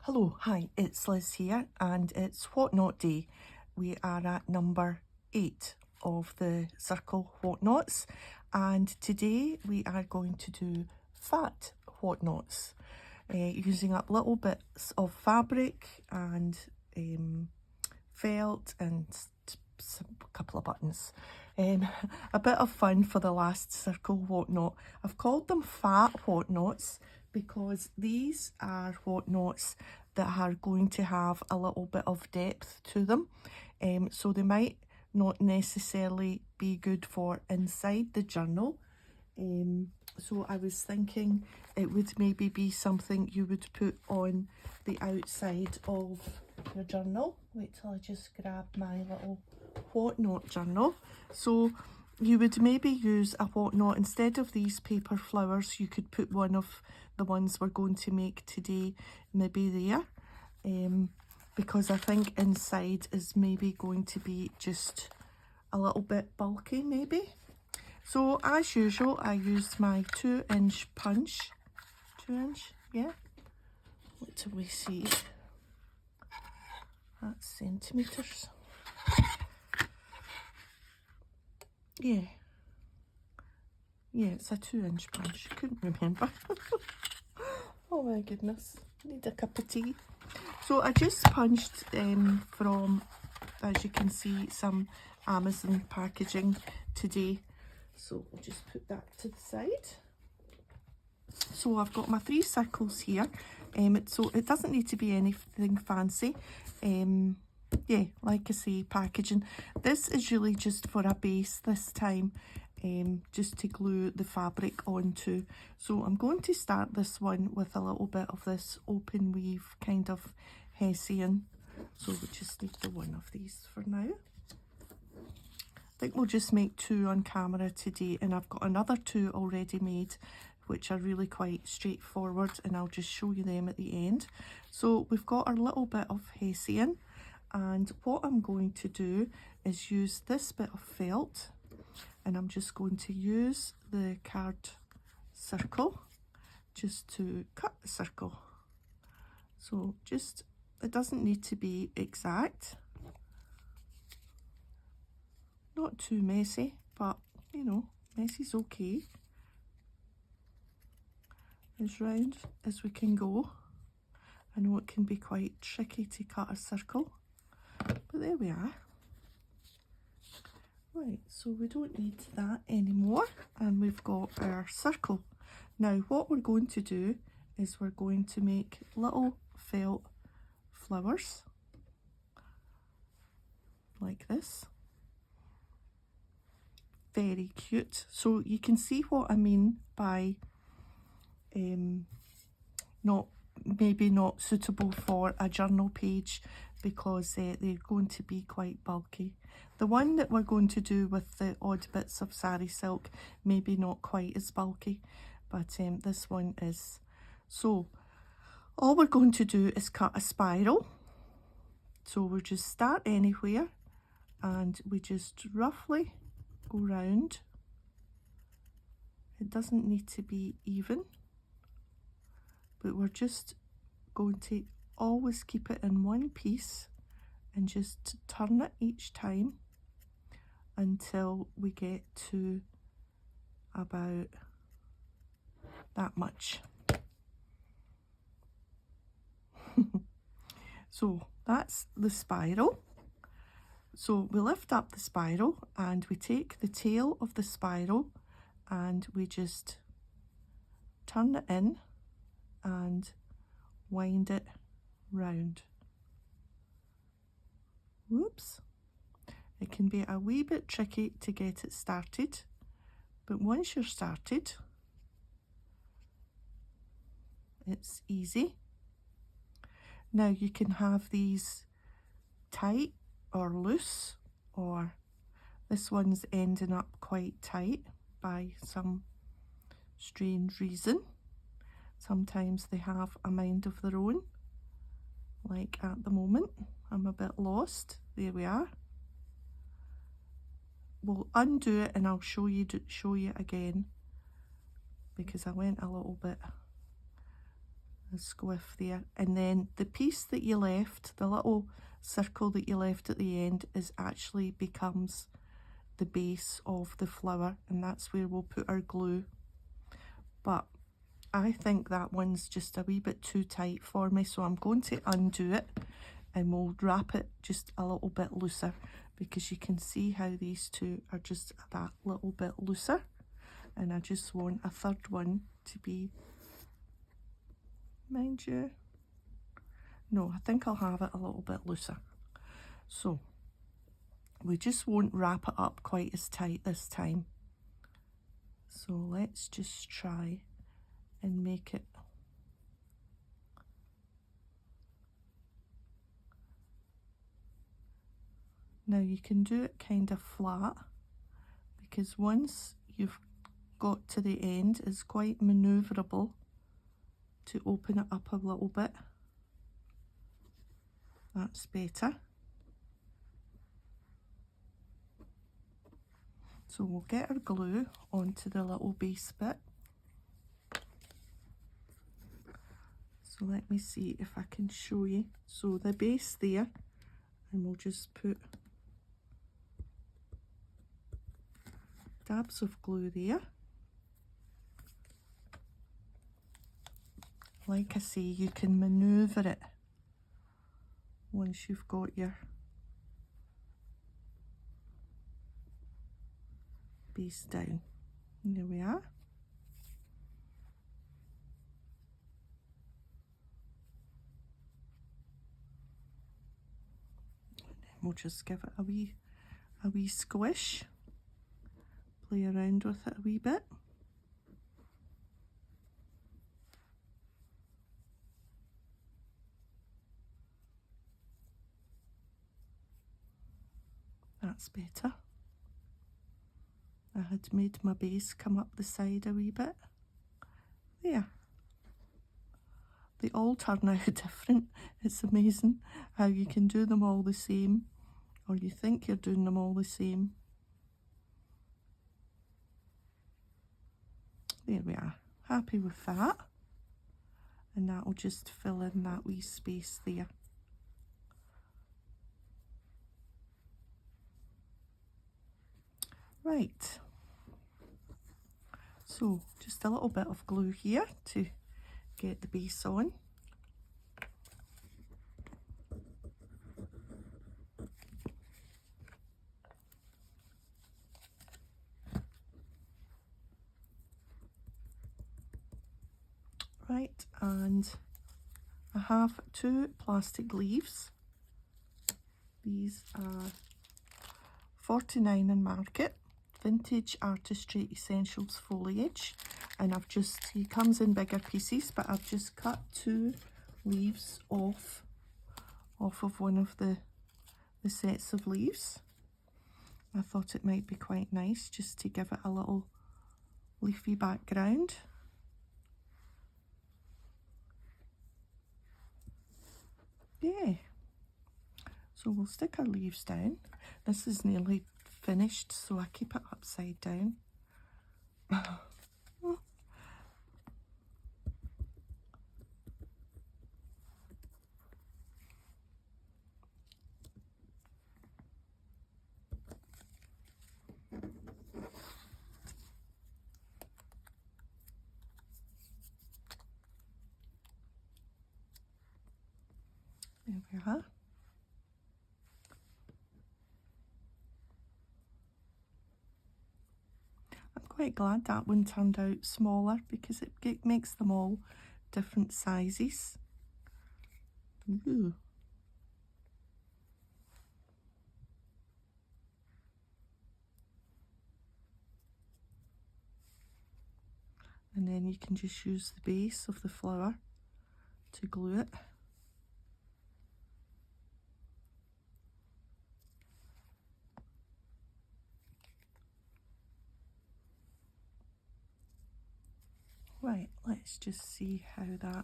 Hello, hi, it's Liz here and it's WhatNot Day. We are at number 8 of the circle WhatNots, and today we are going to do fat WhatNots using up little bits of fabric and felt and a couple of buttons. A bit of fun for the last circle WhatNot. I've called them fat WhatNots because these are WhatNots that are going to have a little bit of depth to them. So they might not necessarily be good for inside the journal. So I was thinking it would maybe be something you would put on the outside of your journal. Wait till I just grab my little WhatNot journal. So you would maybe use a WhatNot instead of these paper flowers. You could put one of the ones we're going to make today maybe there, because I think inside is maybe going to be just a little bit bulky maybe. So as usual, I used my 2-inch punch. 2-inch, yeah. What do we see? That's centimetres. Yeah, it's a 2-inch punch. Couldn't remember. Oh my goodness, need a cup of tea. So I just punched from, as you can see, some Amazon packaging today. So I'll just put that to the side. So I've got my 3 circles here. So it doesn't need to be anything fancy. Yeah, like I say, packaging. This is really just for a base this time, just to glue the fabric onto. So I'm going to start this one with a little bit of this open weave kind of hessian. So we just need the one of these for now. I think we'll just make 2 on camera today, and I've got another 2 already made which are really quite straightforward, and I'll just show you them at the end. So we've got our little bit of hessian, and what I'm going to do is use this bit of felt, and I'm just going to use the card circle just to cut the circle. So just, it doesn't need to be exact, not too messy, but you know, messy's okay. As round as we can go. I know it can be quite tricky to cut a circle, but there we are. Right, so we don't need that anymore, and we've got our circle. Now what we're going to do is we're going to make little felt flowers like this. Very cute. So you can see what I mean by maybe not suitable for a journal page, because they're going to be quite bulky. The one that we're going to do with the odd bits of sari silk, maybe not quite as bulky, but this one is. So all we're going to do is cut a spiral. So we'll just start anywhere and we just roughly go round. It doesn't need to be even, but we're just going to always keep it in one piece and just turn it each time until we get to about that much. So that's the spiral. So we lift up the spiral and we take the tail of the spiral and we just turn it in and wind it round. Whoops. It can be a wee bit tricky to get it started, but once you're started, it's easy. Now you can have these tight or loose, or this one's ending up quite tight by some strange reason. Sometimes they have a mind of their own, like at the moment. I'm a bit lost. There we are. We'll undo it and I'll show you again, because I went a little bit a squiff there. And then the piece that you left, the little circle that you left at the end, is actually becomes the base of the flower, and that's where we'll put our glue. But I think that one's just a wee bit too tight for me, so I'm going to undo it and we'll wrap it just a little bit looser, because you can see how these two are just that little bit looser, and I just want a third one to be, mind you, no, I think I'll have it a little bit looser. So we just won't wrap it up quite as tight this time. So let's just try and make it. Now you can do it kind of flat, because once you've got to the end, it's quite manoeuvrable to open it up a little bit. That's better. So we'll get our glue onto the little base bit. So let me see if I can show you. So the base there, and we'll just put dabs of glue there. Like I say, you can manoeuvre it once you've got your base down. And there we are. And then we'll just give it a wee squish. Play around with it a wee bit. That's better. I had made my base come up the side a wee bit. There. They all turn out different. It's amazing how you can do them all the same, or you think you're doing them all the same. There we are. Happy with that. And that will just fill in that wee space there. Right. So just a little bit of glue here to get the base on. Right, and I have 2 plastic leaves. These are 49 in Market, Vintage Artistry Essentials Foliage, and I've just, he comes in bigger pieces, but I've just cut 2 leaves off of one of the sets of leaves. I thought it might be quite nice just to give it a little leafy background. Yeah, so we'll stick our leaves down. This is nearly finished, so I keep it upside down. There we are. I'm quite glad that one turned out smaller, because it makes them all different sizes. Ooh. And then you can just use the base of the flower to glue it. Right, let's just see how that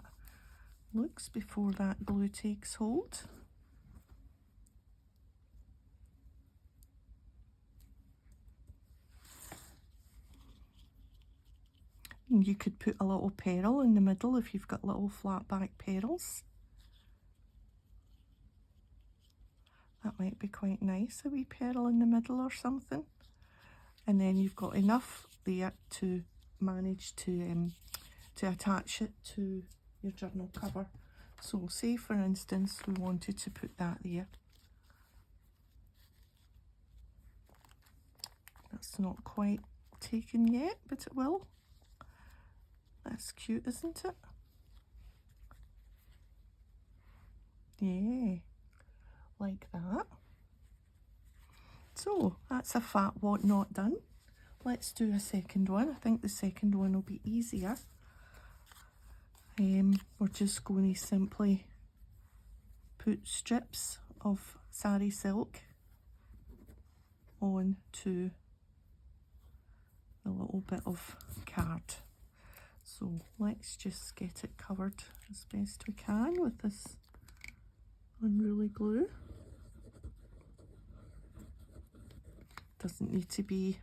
looks before that glue takes hold. And you could put a little pearl in the middle if you've got little flat back pearls. That might be quite nice, a wee pearl in the middle or something. And then you've got enough there to manage to attach it to your journal cover. So say for instance we wanted to put that there. That's not quite taken yet, but it will. That's cute, isn't it? Yeah, like that. So that's a fat WhatNot done. Let's do a second one. I think the second one will be easier. We're just going to simply put strips of sari silk onto a little bit of card. So let's just get it covered as best we can with this unruly glue. Doesn't need to be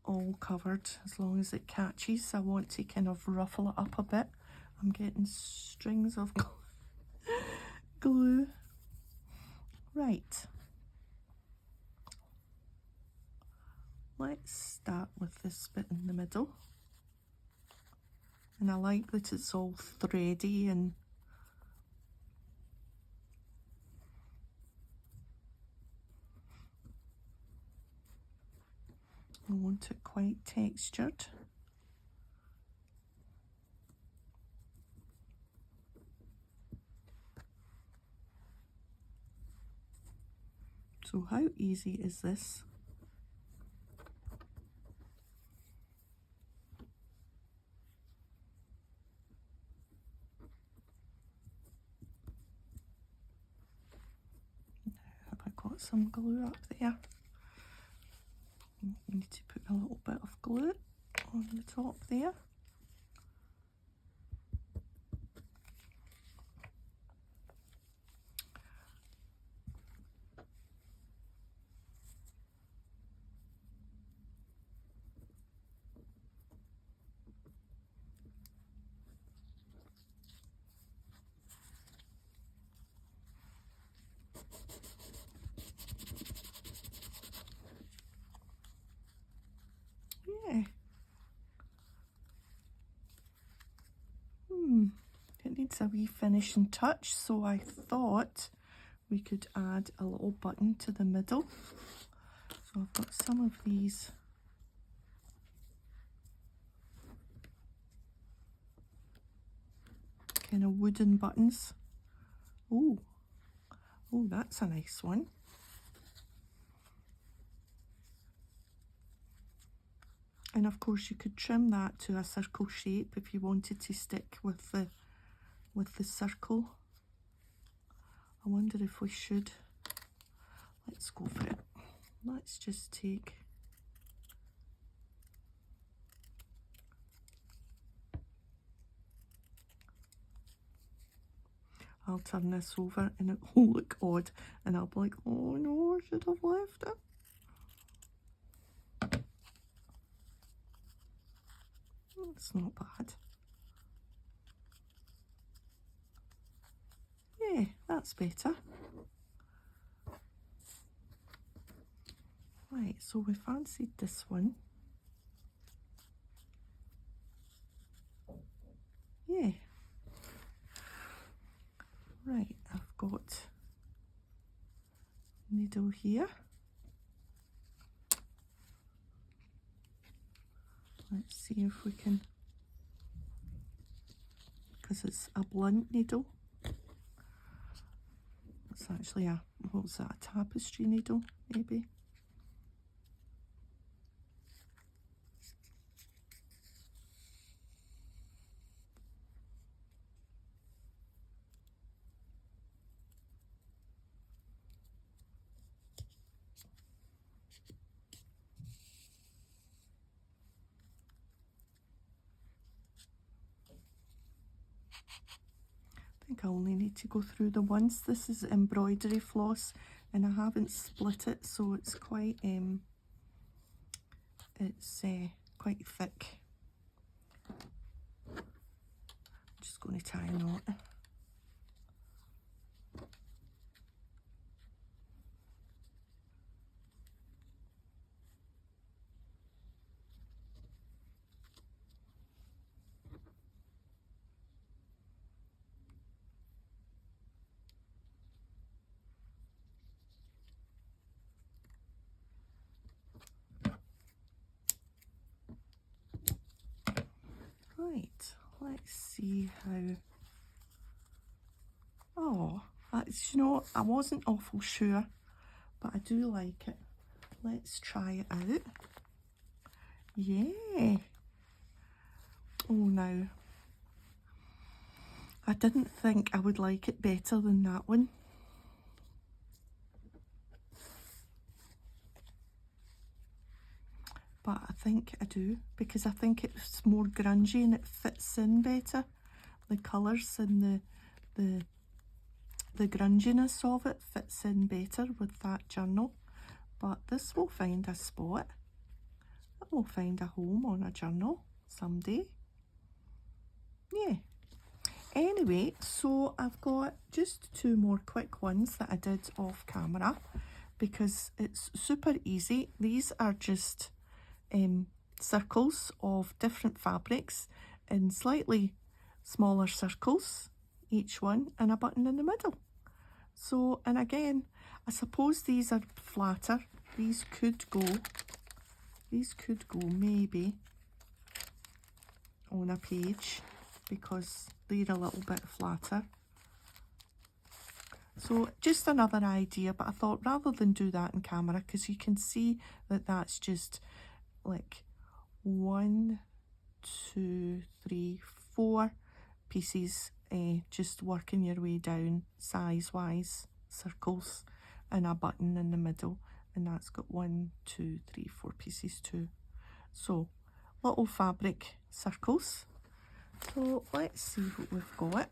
all covered as long as it catches. I want to kind of ruffle it up a bit. I'm getting strings of glue. Right. Let's start with this bit in the middle. And I like that it's all thready and I want it quite textured. So how easy is this? Have I got some glue up there? I need to put a little bit of glue on the top there. Yeah. It needs a wee finishing touch, so I thought we could add a little button to the middle. So I've got some of these kind of wooden buttons. Oh, that's a nice one. And of course you could trim that to a circle shape if you wanted to stick with the circle. I wonder if we should. Let's go for it. Let's just take I'll turn this over and it will look odd and I'll be like, oh no, I should have left it. It's not bad. Yeah, that's better. Right, so we fancied this one. Yeah. Right, I've got needle here. Let's see if we can, because it's a blunt needle. It's actually a, what's that, a tapestry needle, maybe? I think I only need to go through the once. This is embroidery floss and I haven't split it, so it's quite thick. going to tie a knot. Right, let's see how. Oh, that's, you know, I wasn't awful sure, but I do like it. Let's try it out. Yeah. Oh, now, I didn't think I would like it better than that one. But I think I do, because I think it's more grungy and it fits in better. The colours and the grunginess of it fits in better with that journal. But this will find a spot. It will find a home on a journal someday. Yeah. Anyway, so I've got just 2 more quick ones that I did off camera because it's super easy. These are just circles of different fabrics in slightly smaller circles, each one, and a button in the middle. So, and again, I suppose these are flatter. These could go maybe on a page because they're a little bit flatter. So just another idea, but I thought rather than do that in camera, because you can see that that's just like 1, 2, 3, 4 pieces, just working your way down size wise, circles, and a button in the middle, and that's got 1, 2, 3, 4 pieces too. So little fabric circles. So let's see what we've got.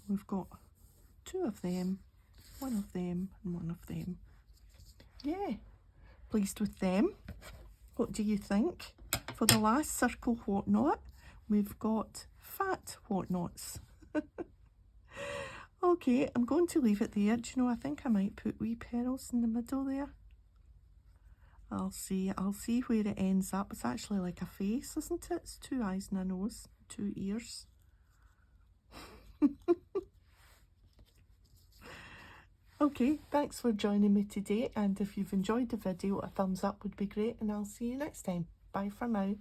We've got 2 of them, 1 of them, and 1 of them. Yeah, pleased with them. What do you think? For the last circle WhatNot, we've got fat WhatNots. Okay, I'm going to leave it there. Do you know, I think I might put wee pearls in the middle there. I'll see where it ends up. It's actually like a face, isn't it? It's 2 eyes and a nose, 2 ears. Okay, thanks for joining me today, and if you've enjoyed the video, a thumbs up would be great, and I'll see you next time. Bye for now.